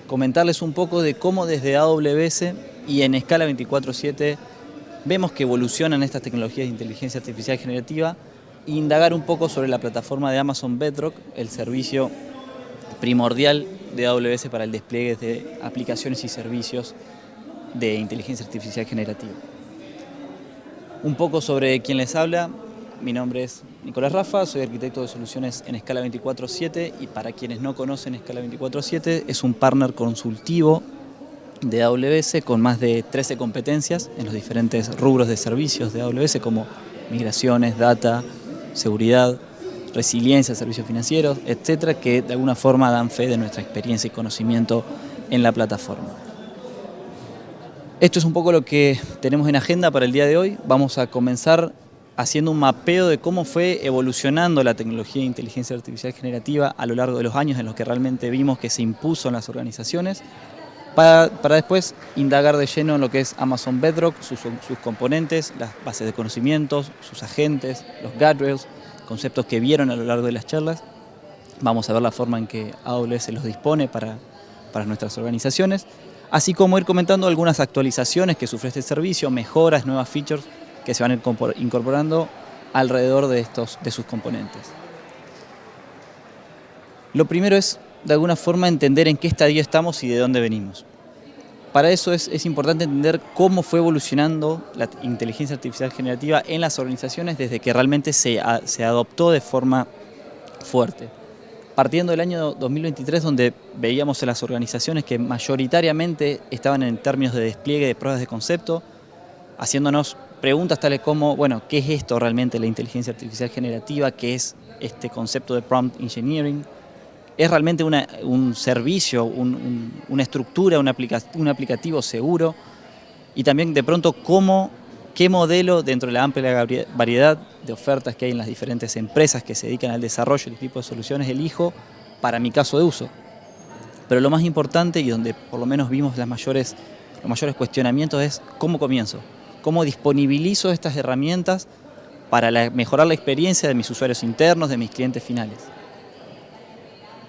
comentarles un poco de cómo desde AWS y en escala 24/7 vemos que evolucionan estas tecnologías de inteligencia artificial generativa e indagar un poco sobre la plataforma de Amazon Bedrock, el servicio primordial de AWS para el despliegue de aplicaciones y servicios de inteligencia artificial generativa. Un poco sobre quién les habla. Mi nombre es Nicolás Rafa, soy arquitecto de soluciones en escala 24/7 y para quienes no conocen escala 24/7 es un partner consultivo de AWS con más de 13 competencias en los diferentes rubros de servicios de AWS como migraciones, data, seguridad, resiliencia, servicios financieros, etcétera, que de alguna forma dan fe de nuestra experiencia y conocimiento en la plataforma. Esto es un poco lo que tenemos en agenda para el día de hoy. Vamos a comenzar haciendo un mapeo de cómo fue evolucionando la tecnología de inteligencia artificial generativa a lo largo de los años en los que realmente vimos que se impuso en las organizaciones, para después indagar de lleno en lo que es Amazon Bedrock, sus componentes, las bases de conocimientos, sus agentes, los guardrails, conceptos que vieron a lo largo de las charlas. Vamos a ver la forma en que AWS los dispone para nuestras organizaciones, así como ir comentando algunas actualizaciones que sufre este servicio, mejoras, nuevas features que se van a ir incorporando alrededor de sus componentes. Lo primero es, de alguna forma, entender en qué estadio estamos y de dónde venimos. Para eso es importante entender cómo fue evolucionando la inteligencia artificial generativa en las organizaciones desde que realmente se adoptó de forma fuerte. Partiendo del año 2023, donde veíamos en las organizaciones que mayoritariamente estaban en términos de despliegue de pruebas de concepto, haciéndonos preguntas tales como, bueno, ¿qué es esto realmente la inteligencia artificial generativa? ¿Qué es este concepto de prompt engineering? ¿Es realmente un servicio, una estructura, un aplicativo seguro? Y también de pronto, ¿qué modelo dentro de la amplia variedad de ofertas que hay en las diferentes empresas que se dedican al desarrollo de este tipo de soluciones elijo para mi caso de uso? Pero lo más importante y donde por lo menos vimos los mayores cuestionamientos es cómo comienzo, cómo disponibilizo estas herramientas para mejorar la experiencia de mis usuarios internos, de mis clientes finales.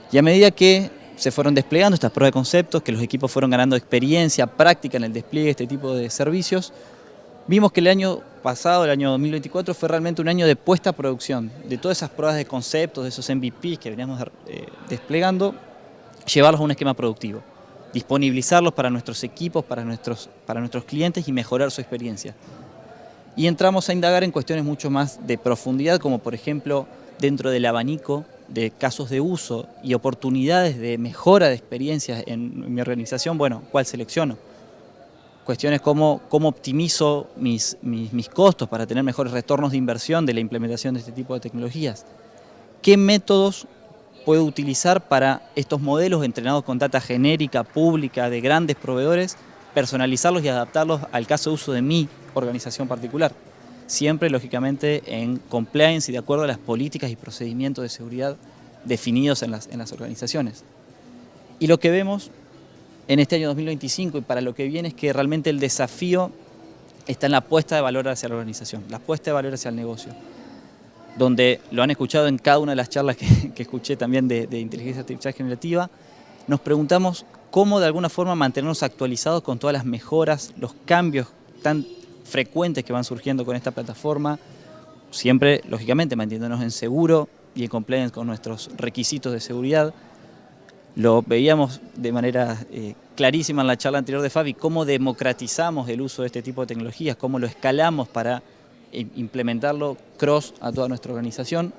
Y a medida que se fueron desplegando estas pruebas de conceptos, que los equipos fueron ganando experiencia, práctica en el despliegue de este tipo de servicios, vimos que el año pasado, el año 2024, fue realmente un año de puesta a producción, de todas esas pruebas de conceptos, de esos MVPs que veníamos desplegando, llevarlos a un esquema productivo, disponibilizarlos para nuestros equipos, para nuestros clientes y mejorar su experiencia. Y entramos a indagar en cuestiones mucho más de profundidad, como por ejemplo, dentro del abanico de casos de uso y oportunidades de mejora de experiencias en mi organización, bueno, ¿cuál selecciono? Cuestiones como cómo optimizo mis costos para tener mejores retornos de inversión de la implementación de este tipo de tecnologías. ¿Qué métodos puedo utilizar para estos modelos entrenados con data genérica, pública, de grandes proveedores, personalizarlos y adaptarlos al caso de uso de mi organización particular? Siempre, lógicamente, en compliance y de acuerdo a las políticas y procedimientos de seguridad definidos en las organizaciones. Y lo que vemos en este año 2025 y para lo que viene es que realmente el desafío está en la puesta de valor hacia la organización, la puesta de valor hacia el negocio, donde lo han escuchado en cada una de las charlas que escuché también de inteligencia artificial generativa. Nos preguntamos cómo de alguna forma mantenernos actualizados con todas las mejoras, los cambios tan frecuentes que van surgiendo con esta plataforma, siempre, lógicamente, manteniéndonos en seguro y en compliance con nuestros requisitos de seguridad. Lo veíamos de manera clarísima en la charla anterior de Fabi, cómo democratizamos el uso de este tipo de tecnologías, cómo lo escalamos para implementarlo cross a toda nuestra organización,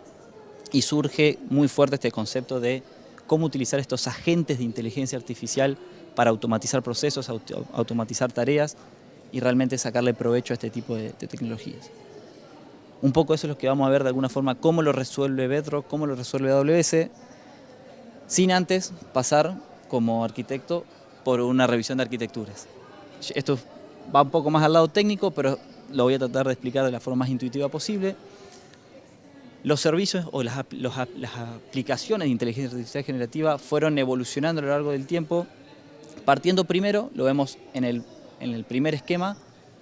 y surge muy fuerte este concepto de cómo utilizar estos agentes de inteligencia artificial para automatizar procesos, automatizar tareas y realmente sacarle provecho a este tipo de tecnologías. Un poco eso es lo que vamos a ver de alguna forma, cómo lo resuelve Bedrock, cómo lo resuelve AWS, sin antes pasar como arquitecto por una revisión de arquitecturas. Esto va un poco más al lado técnico, pero lo voy a tratar de explicar de la forma más intuitiva posible. Los servicios o las aplicaciones de inteligencia artificial generativa fueron evolucionando a lo largo del tiempo, partiendo primero, lo vemos en el primer esquema,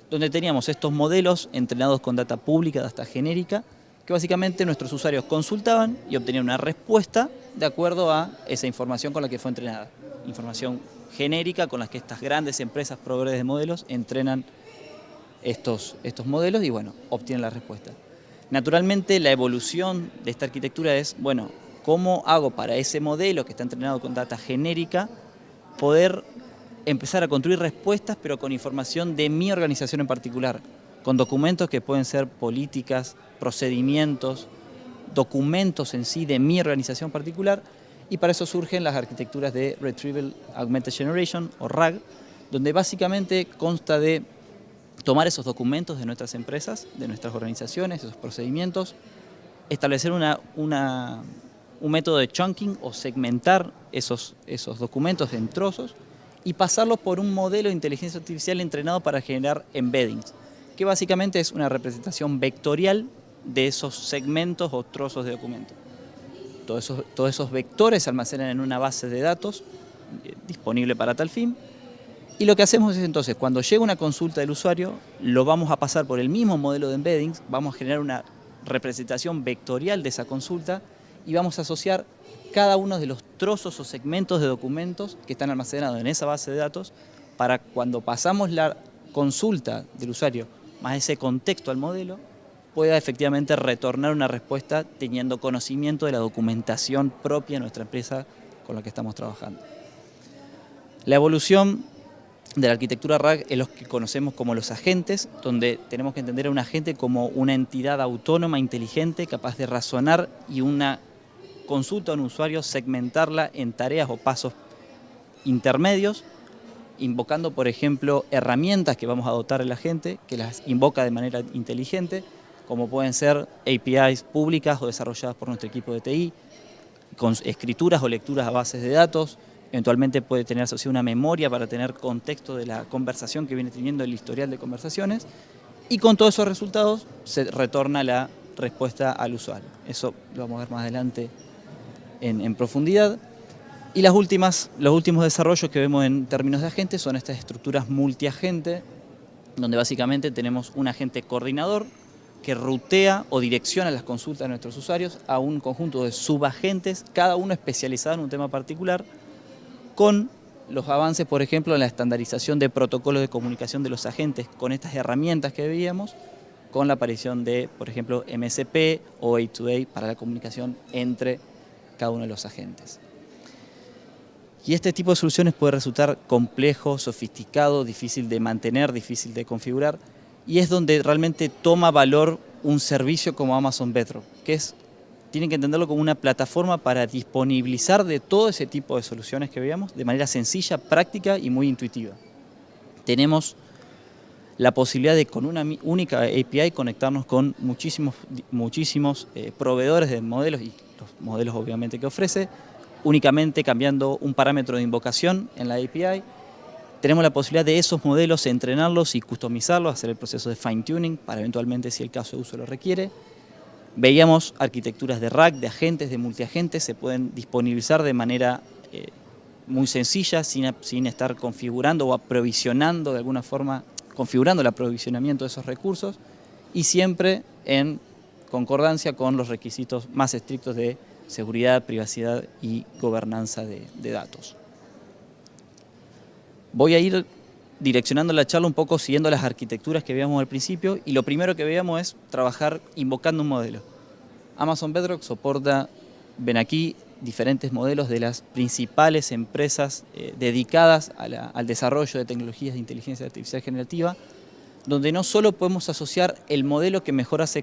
donde teníamos estos modelos entrenados con data pública, data genérica, que básicamente nuestros usuarios consultaban y obtenían una respuesta de acuerdo a esa información con la que fue entrenada. Información genérica con la que estas grandes empresas proveedores de modelos entrenan estos modelos y bueno, obtienen la respuesta. Naturalmente la evolución de esta arquitectura es, bueno, ¿cómo hago para ese modelo que está entrenado con data genérica poder empezar a construir respuestas pero con información de mi organización en particular, con documentos que pueden ser políticas, procedimientos, documentos en sí de mi organización particular, y para eso surgen las arquitecturas de Retrieval Augmented Generation o RAG, donde básicamente consta de tomar esos documentos de nuestras empresas, de nuestras organizaciones, esos procedimientos, establecer un método de chunking o segmentar esos documentos en trozos y pasarlos por un modelo de inteligencia artificial entrenado para generar embeddings, que básicamente es una representación vectorial de esos segmentos o trozos de documento. Todos esos vectores se almacenan en una base de datos disponible para tal fin. Y lo que hacemos es entonces, cuando llega una consulta del usuario, lo vamos a pasar por el mismo modelo de embeddings, vamos a generar una representación vectorial de esa consulta y vamos a asociar cada uno de los trozos o segmentos de documentos que están almacenados en esa base de datos para cuando pasamos la consulta del usuario más ese contexto al modelo, pueda efectivamente retornar una respuesta teniendo conocimiento de la documentación propia de nuestra empresa con la que estamos trabajando. La evolución de la arquitectura RAG es lo que conocemos como los agentes, donde tenemos que entender a un agente como una entidad autónoma, inteligente, capaz de razonar y una consulta a un usuario segmentarla en tareas o pasos intermedios, invocando, por ejemplo, herramientas que vamos a dotar al agente, que las invoca de manera inteligente, como pueden ser APIs públicas o desarrolladas por nuestro equipo de TI, con escrituras o lecturas a bases de datos. Eventualmente puede tener asociada una memoria para tener contexto de la conversación que viene teniendo el historial de conversaciones, y con todos esos resultados se retorna la respuesta al usuario. Eso lo vamos a ver más adelante en profundidad. Y los últimos desarrollos que vemos en términos de agentes son estas estructuras multiagente, donde básicamente tenemos un agente coordinador que rutea o direcciona las consultas de nuestros usuarios a un conjunto de subagentes, cada uno especializado en un tema particular, con los avances, por ejemplo, en la estandarización de protocolos de comunicación de los agentes con estas herramientas que veíamos, con la aparición de, por ejemplo, MSP o A2A para la comunicación entre cada uno de los agentes. Y este tipo de soluciones puede resultar complejo, sofisticado, difícil de mantener, difícil de configurar, y es donde realmente toma valor un servicio como Amazon Bedrock, que tienen que entenderlo como una plataforma para disponibilizar de todo ese tipo de soluciones que veíamos de manera sencilla, práctica y muy intuitiva. Tenemos la posibilidad de con una única API conectarnos con muchísimos proveedores de modelos y los modelos obviamente que ofrece, únicamente cambiando un parámetro de invocación en la API. Tenemos la posibilidad de esos modelos entrenarlos y customizarlos, hacer el proceso de fine tuning para eventualmente, si el caso de uso lo requiere. Veíamos arquitecturas de RAG, de agentes, de multiagentes, se pueden disponibilizar de manera muy sencilla, sin estar configurando o aprovisionando de alguna forma, configurando el aprovisionamiento de esos recursos, y siempre en concordancia con los requisitos más estrictos de seguridad, privacidad y gobernanza de datos. Voy a ir direccionando la charla un poco siguiendo las arquitecturas que veíamos al principio, y lo primero que veíamos es trabajar invocando un modelo. Amazon Bedrock soporta, ven aquí, diferentes modelos de las principales empresas dedicadas al desarrollo de tecnologías de inteligencia artificial generativa, donde no solo podemos asociar el modelo que mejor hace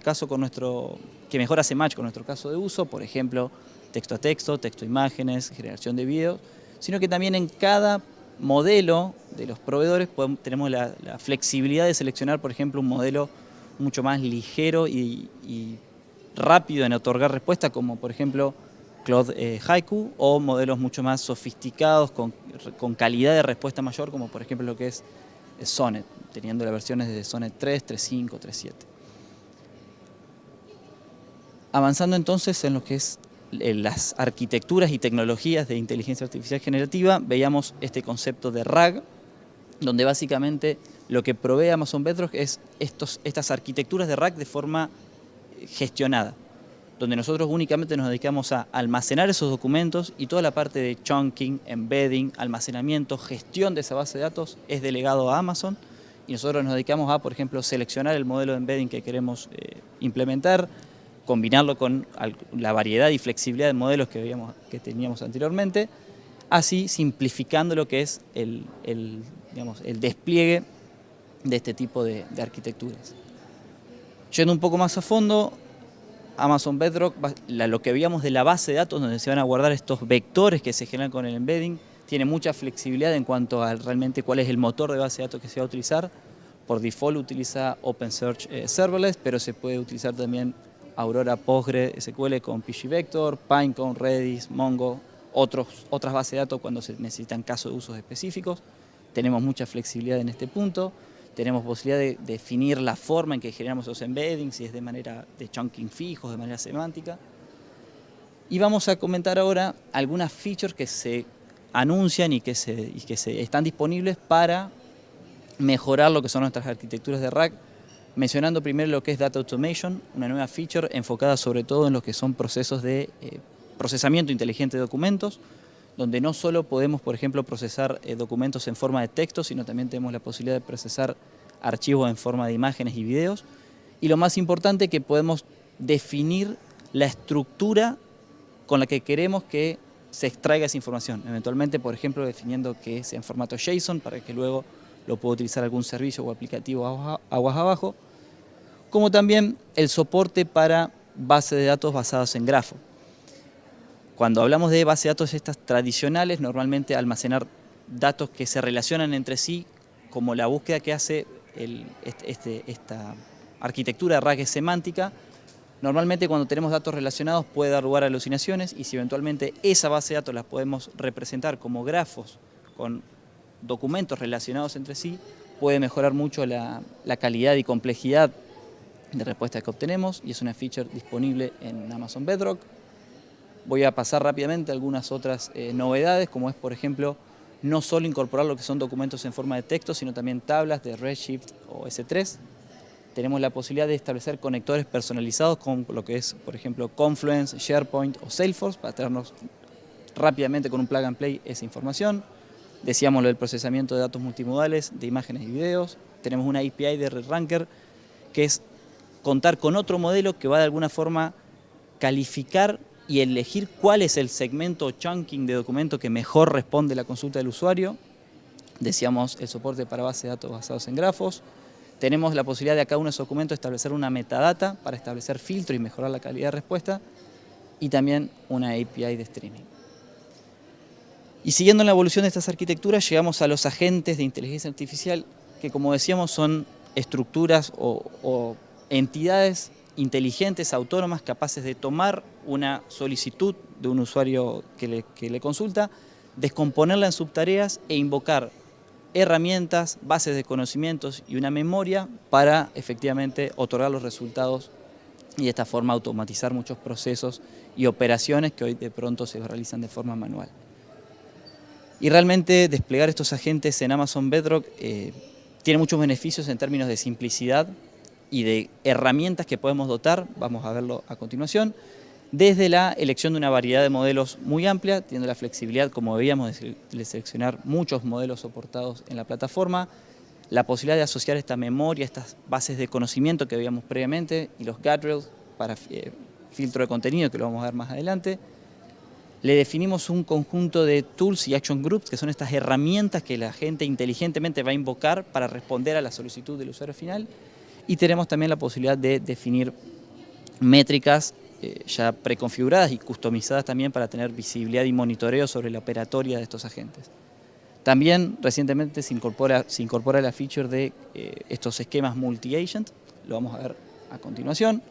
match con nuestro caso de uso, por ejemplo, texto a texto, texto a imágenes, generación de videos, sino que también en cada modelo de los proveedores tenemos la flexibilidad de seleccionar, por ejemplo, un modelo mucho más ligero y rápido en otorgar respuesta, como por ejemplo Claude Haiku, o modelos mucho más sofisticados con calidad de respuesta mayor, como por ejemplo lo que es Sonnet, teniendo las versiones de Sonnet 3, 3.5, 3.7. Avanzando entonces en lo que es las arquitecturas y tecnologías de inteligencia artificial generativa, veíamos este concepto de RAG, donde básicamente lo que provee Amazon Bedrock es estas arquitecturas de RAG de forma gestionada. donde nosotros únicamente nos dedicamos a almacenar esos documentos y toda la parte de chunking, embedding, almacenamiento, gestión de esa base de datos es delegado a Amazon y nosotros nos dedicamos a, por ejemplo, seleccionar el modelo de embedding que queremos implementar, combinarlo con la variedad y flexibilidad de modelos que teníamos anteriormente, así simplificando lo que es el despliegue de este tipo de arquitecturas. Yendo un poco más a fondo, Amazon Bedrock, lo que veíamos de la base de datos donde se van a guardar estos vectores que se generan con el embedding, tiene mucha flexibilidad en cuanto a realmente cuál es el motor de base de datos que se va a utilizar. Por default utiliza OpenSearch Serverless, pero se puede utilizar también Aurora PostgreSQL con pgvector, Pinecone, Redis, Mongo, otras bases de datos cuando se necesitan casos de usos específicos. Tenemos mucha flexibilidad en este punto. Tenemos posibilidad de definir la forma en que generamos los embeddings, si es de manera de chunking fijos, de manera semántica. Y vamos a comentar ahora algunas features que se anuncian y que están disponibles para mejorar lo que son nuestras arquitecturas de RAG, mencionando primero lo que es Data Automation, una nueva feature enfocada sobre todo en lo que son procesos de procesamiento inteligente de documentos, donde no solo podemos, por ejemplo, procesar documentos en forma de texto, sino también tenemos la posibilidad de procesar archivos en forma de imágenes y videos. Y lo más importante, que podemos definir la estructura con la que queremos que se extraiga esa información. Eventualmente, por ejemplo, definiendo que sea en formato JSON para que luego lo pueda utilizar algún servicio o aplicativo aguas abajo, como también el soporte para bases de datos basadas en grafo. Cuando hablamos de bases de datos estas tradicionales, normalmente almacenar datos que se relacionan entre sí, como la búsqueda que hace esta arquitectura de RAG semántica, normalmente cuando tenemos datos relacionados puede dar lugar a alucinaciones y si eventualmente esa base de datos la podemos representar como grafos con documentos relacionados entre sí, puede mejorar mucho la calidad y complejidad de respuesta que obtenemos y es una feature disponible en Amazon Bedrock. Voy a pasar rápidamente algunas otras novedades, como es, por ejemplo, no solo incorporar lo que son documentos en forma de texto, sino también tablas de Redshift o S3. Tenemos la posibilidad de establecer conectores personalizados con lo que es, por ejemplo, Confluence, SharePoint o Salesforce, para traernos rápidamente con un plug and play esa información. Decíamos lo del procesamiento de datos multimodales, de imágenes y videos. Tenemos una API de RedRanker, que es contar con otro modelo que va de alguna forma calificar y elegir cuál es el segmento chunking de documento que mejor responde a la consulta del usuario. Decíamos el soporte para bases de datos basados en grafos. Tenemos la posibilidad de a cada uno de esos documentos establecer una metadata para establecer filtro y mejorar la calidad de respuesta. Y también una API de streaming. Y siguiendo en la evolución de estas arquitecturas, llegamos a los agentes de inteligencia artificial, que como decíamos son estructuras o entidades inteligentes, autónomas, capaces de tomar una solicitud de un usuario que le consulta, descomponerla en subtareas e invocar herramientas, bases de conocimientos y una memoria para efectivamente otorgar los resultados y de esta forma automatizar muchos procesos y operaciones que hoy de pronto se realizan de forma manual. Y realmente desplegar estos agentes en Amazon Bedrock tiene muchos beneficios en términos de simplicidad y de herramientas que podemos dotar, vamos a verlo a continuación, desde la elección de una variedad de modelos muy amplia, teniendo la flexibilidad, como veíamos, de seleccionar muchos modelos soportados en la plataforma, la posibilidad de asociar esta memoria, estas bases de conocimiento que veíamos previamente, y los guardrails para filtro de contenido, que lo vamos a ver más adelante. Le definimos un conjunto de tools y action groups, que son estas herramientas que la gente inteligentemente va a invocar para responder a la solicitud del usuario final. Y tenemos también la posibilidad de definir métricas ya preconfiguradas y customizadas también para tener visibilidad y monitoreo sobre la operatoria de estos agentes. También recientemente se incorpora la feature de estos esquemas multi-agent, lo vamos a ver a continuación.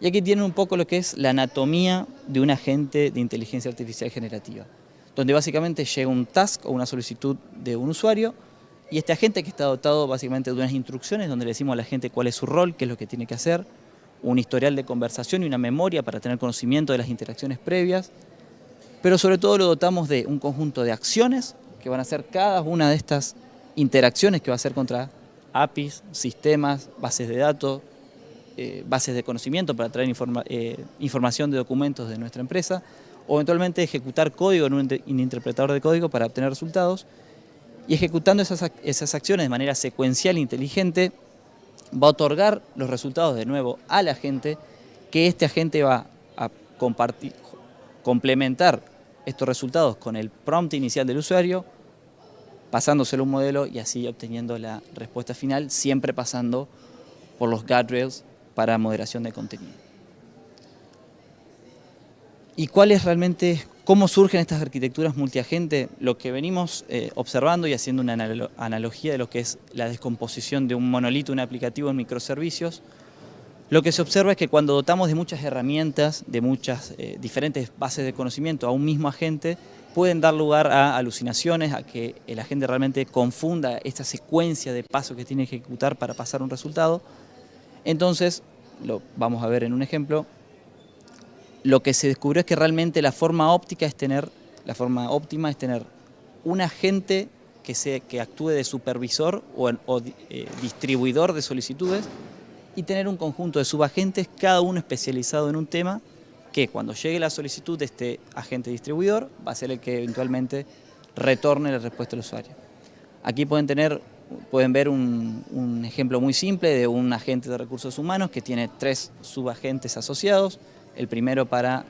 Y aquí tienen un poco lo que es la anatomía de un agente de inteligencia artificial generativa, donde básicamente llega un task o una solicitud de un usuario y este agente que está dotado básicamente de unas instrucciones donde le decimos a la gente cuál es su rol, qué es lo que tiene que hacer, un historial de conversación y una memoria para tener conocimiento de las interacciones previas, pero sobre todo lo dotamos de un conjunto de acciones que van a hacer cada una de estas interacciones que va a hacer contra APIs, sistemas, bases de datos, bases de conocimiento para traer información de documentos de nuestra empresa, o eventualmente ejecutar código en un interpretador de código para obtener resultados. Y ejecutando esas acciones de manera secuencial e inteligente, va a otorgar los resultados de nuevo al agente, que este agente va a complementar estos resultados con el prompt inicial del usuario, pasándoselo a un modelo y así obteniendo la respuesta final, siempre pasando por los guardrails para moderación de contenido. ¿Y cómo surgen estas arquitecturas multiagente? Lo que venimos observando y haciendo una analogía de lo que es la descomposición de un monolito, un aplicativo en microservicios, lo que se observa es que cuando dotamos de muchas herramientas, de muchas diferentes bases de conocimiento a un mismo agente, pueden dar lugar a alucinaciones, a que el agente realmente confunda esta secuencia de pasos que tiene que ejecutar para pasar un resultado. Entonces, lo vamos a ver en un ejemplo, lo que se descubrió es que realmente la forma óptima es tener un agente que actúe de supervisor o distribuidor de solicitudes y tener un conjunto de subagentes, cada uno especializado en un tema, que cuando llegue la solicitud de este agente distribuidor va a ser el que eventualmente retorne la respuesta al usuario. Aquí pueden ver un ejemplo muy simple de un agente de recursos humanos que tiene 3 subagentes asociados. El primero para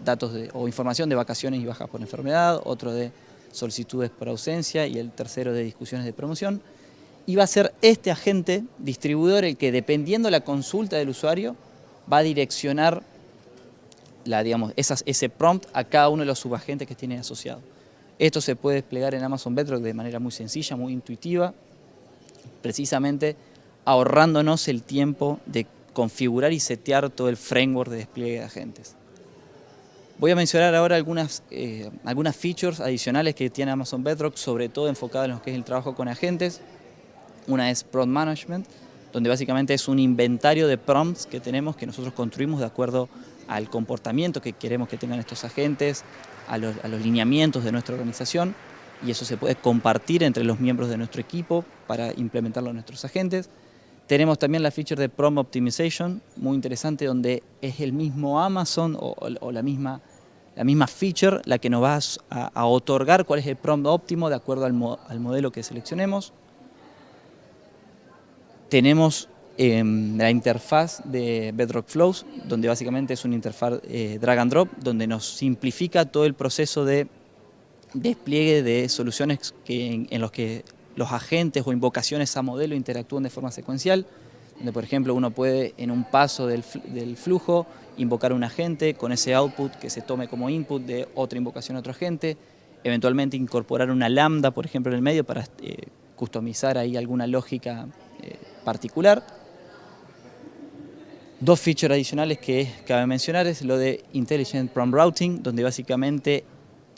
datos o información de vacaciones y bajas por enfermedad, otro de solicitudes por ausencia y el tercero de discusiones de promoción. Y va a ser este agente distribuidor el que, dependiendo de la consulta del usuario, va a direccionar ese prompt a cada uno de los subagentes que tiene asociado. Esto se puede desplegar en Amazon Bedrock de manera muy sencilla, muy intuitiva, precisamente ahorrándonos el tiempo de configurar y setear todo el framework de despliegue de agentes. Voy a mencionar ahora algunas features adicionales que tiene Amazon Bedrock, sobre todo enfocado en lo que es el trabajo con agentes. Una es Prompt Management, donde básicamente es un inventario de prompts que tenemos, que nosotros construimos de acuerdo al comportamiento que queremos que tengan estos agentes, a los lineamientos de nuestra organización, y eso se puede compartir entre los miembros de nuestro equipo para implementarlo en nuestros agentes. Tenemos también la feature de Prompt Optimization, muy interesante, donde es el mismo Amazon o la misma feature la que nos va a otorgar cuál es el prompt óptimo de acuerdo al modelo que seleccionemos. Tenemos la interfaz de Bedrock Flows, donde básicamente es una interfaz drag and drop, donde nos simplifica todo el proceso de despliegue de soluciones en los que los agentes o invocaciones a modelo interactúan de forma secuencial, donde por ejemplo uno puede en un paso del flujo invocar un agente con ese output que se tome como input de otra invocación a otro agente, eventualmente incorporar una lambda por ejemplo en el medio para customizar ahí alguna lógica particular. 2 features adicionales que cabe mencionar es lo de Intelligent Prompt Routing, donde básicamente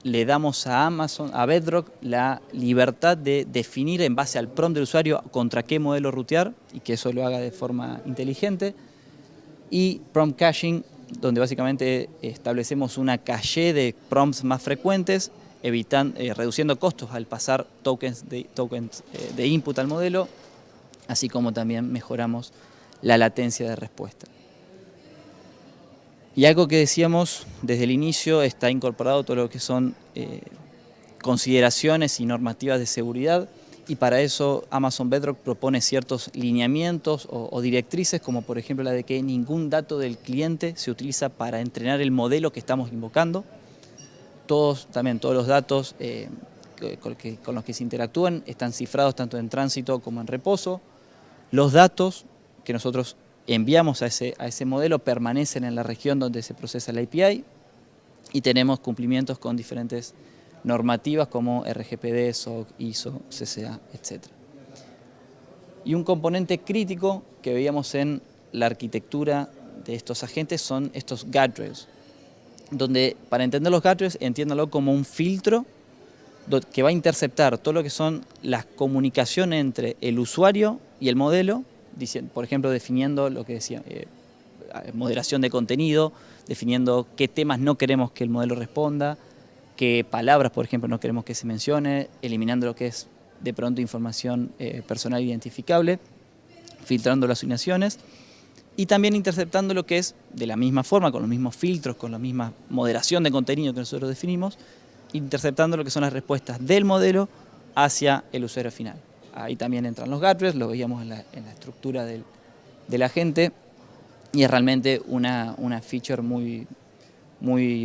le damos a Bedrock, la libertad de definir en base al prompt del usuario contra qué modelo rutear y que eso lo haga de forma inteligente. Y Prompt Caching, donde básicamente establecemos una caché de prompts más frecuentes, reduciendo costos al pasar tokens de input al modelo, así como también mejoramos la latencia de respuesta. Y algo que decíamos desde el inicio, está incorporado todo lo que son consideraciones y normativas de seguridad, y para eso Amazon Bedrock propone ciertos lineamientos o directrices, como por ejemplo la de que ningún dato del cliente se utiliza para entrenar el modelo que estamos invocando. Todos los datos con los que se interactúan están cifrados tanto en tránsito como en reposo. Los datos que nosotros enviamos a ese modelo permanecen en la región donde se procesa la API y tenemos cumplimientos con diferentes normativas como RGPD, SOC, ISO, CCA, etc. Y un componente crítico que veíamos en la arquitectura de estos agentes son estos guardrails, donde para entender los guardrails entiéndalo como un filtro que va a interceptar todo lo que son las comunicaciones entre el usuario y el modelo, por ejemplo, definiendo lo que decía, moderación de contenido, definiendo qué temas no queremos que el modelo responda, qué palabras, por ejemplo, no queremos que se mencione, eliminando lo que es de pronto información personal identificable, filtrando las asignaciones y también interceptando lo que es, de la misma forma, con los mismos filtros, con la misma moderación de contenido que nosotros definimos, interceptando lo que son las respuestas del modelo hacia el usuario final. Ahí también entran los guardrails, lo veíamos en la estructura de la gente, y es realmente una feature muy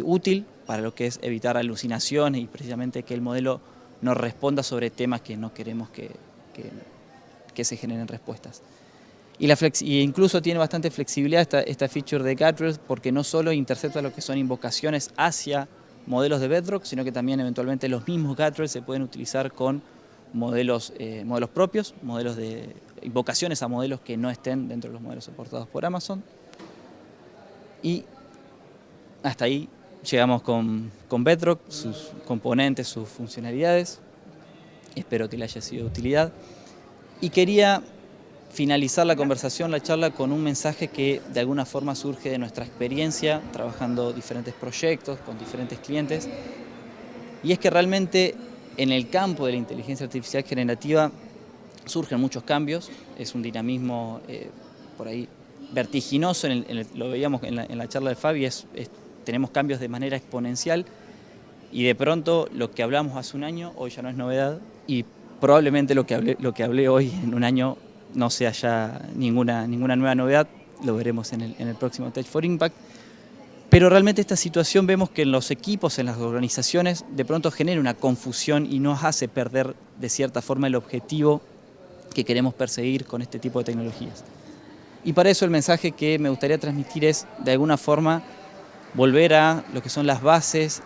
útil para lo que es evitar alucinaciones y precisamente que el modelo nos responda sobre temas que no queremos que se generen respuestas. Y incluso tiene bastante flexibilidad esta feature de guardrails, porque no solo intercepta lo que son invocaciones hacia modelos de Bedrock, sino que también eventualmente los mismos guardrails se pueden utilizar con modelos propios, modelos de invocaciones a modelos que no estén dentro de los modelos soportados por Amazon. Y hasta ahí llegamos con Bedrock, sus componentes, sus funcionalidades. Espero que le haya sido de utilidad. Y quería finalizar la conversación, la charla, con un mensaje que de alguna forma surge de nuestra experiencia trabajando diferentes proyectos con diferentes clientes. Y es que realmente en el campo de la inteligencia artificial generativa surgen muchos cambios, es un dinamismo por ahí vertiginoso, lo veíamos en la charla de Fabi, tenemos cambios de manera exponencial y de pronto lo que hablamos hace un año hoy ya no es novedad y probablemente lo que hablé hoy en un año no sea ya ninguna nueva novedad, lo veremos en el próximo Tech for Impact. Pero realmente esta situación vemos que en los equipos, en las organizaciones, de pronto genera una confusión y nos hace perder de cierta forma el objetivo que queremos perseguir con este tipo de tecnologías. Y para eso el mensaje que me gustaría transmitir es, de alguna forma, volver a lo que son las bases,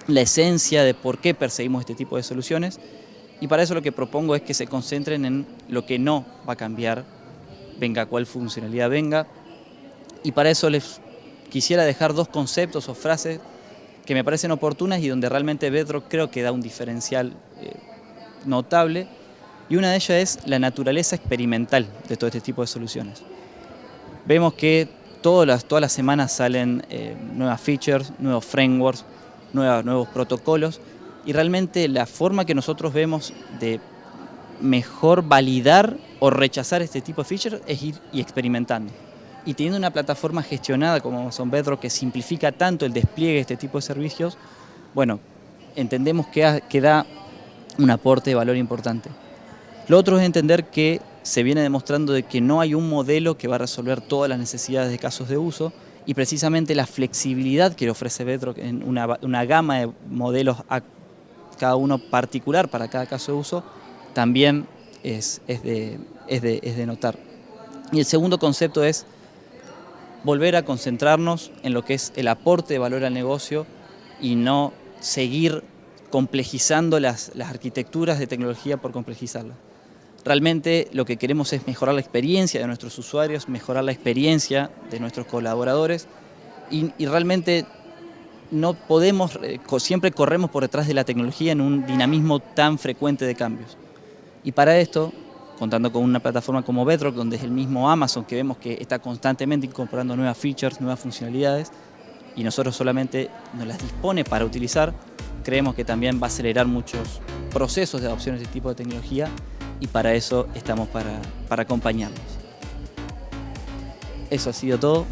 la esencia de por qué perseguimos este tipo de soluciones. Y para eso lo que propongo es que se concentren en lo que no va a cambiar, venga cuál funcionalidad venga. Y para eso les quisiera dejar dos conceptos o frases que me parecen oportunas y donde realmente Bedrock creo que da un diferencial notable. Y una de ellas es la naturaleza experimental de todo este tipo de soluciones. Vemos que todas las semanas salen nuevas features, nuevos frameworks, nuevos protocolos, y realmente la forma que nosotros vemos de mejor validar o rechazar este tipo de features es ir y experimentando. Y teniendo una plataforma gestionada como Amazon Bedrock que simplifica tanto el despliegue de este tipo de servicios, bueno, entendemos que da un aporte de valor importante. Lo otro es entender que se viene demostrando de que no hay un modelo que va a resolver todas las necesidades de casos de uso, y precisamente la flexibilidad que ofrece Bedrock en una gama de modelos a cada uno particular para cada caso de uso también es de notar. Y el segundo concepto es volver a concentrarnos en lo que es el aporte de valor al negocio y no seguir complejizando las arquitecturas de tecnología por complejizarlas. Realmente lo que queremos es mejorar la experiencia de nuestros usuarios, mejorar la experiencia de nuestros colaboradores y realmente no podemos, siempre corremos por detrás de la tecnología en un dinamismo tan frecuente de cambios. Y para esto, contando con una plataforma como Bedrock, donde es el mismo Amazon que vemos que está constantemente incorporando nuevas features, nuevas funcionalidades, y nosotros solamente nos las dispone para utilizar, creemos que también va a acelerar muchos procesos de adopción de este tipo de tecnología, y para eso estamos para acompañarlos. Eso ha sido todo.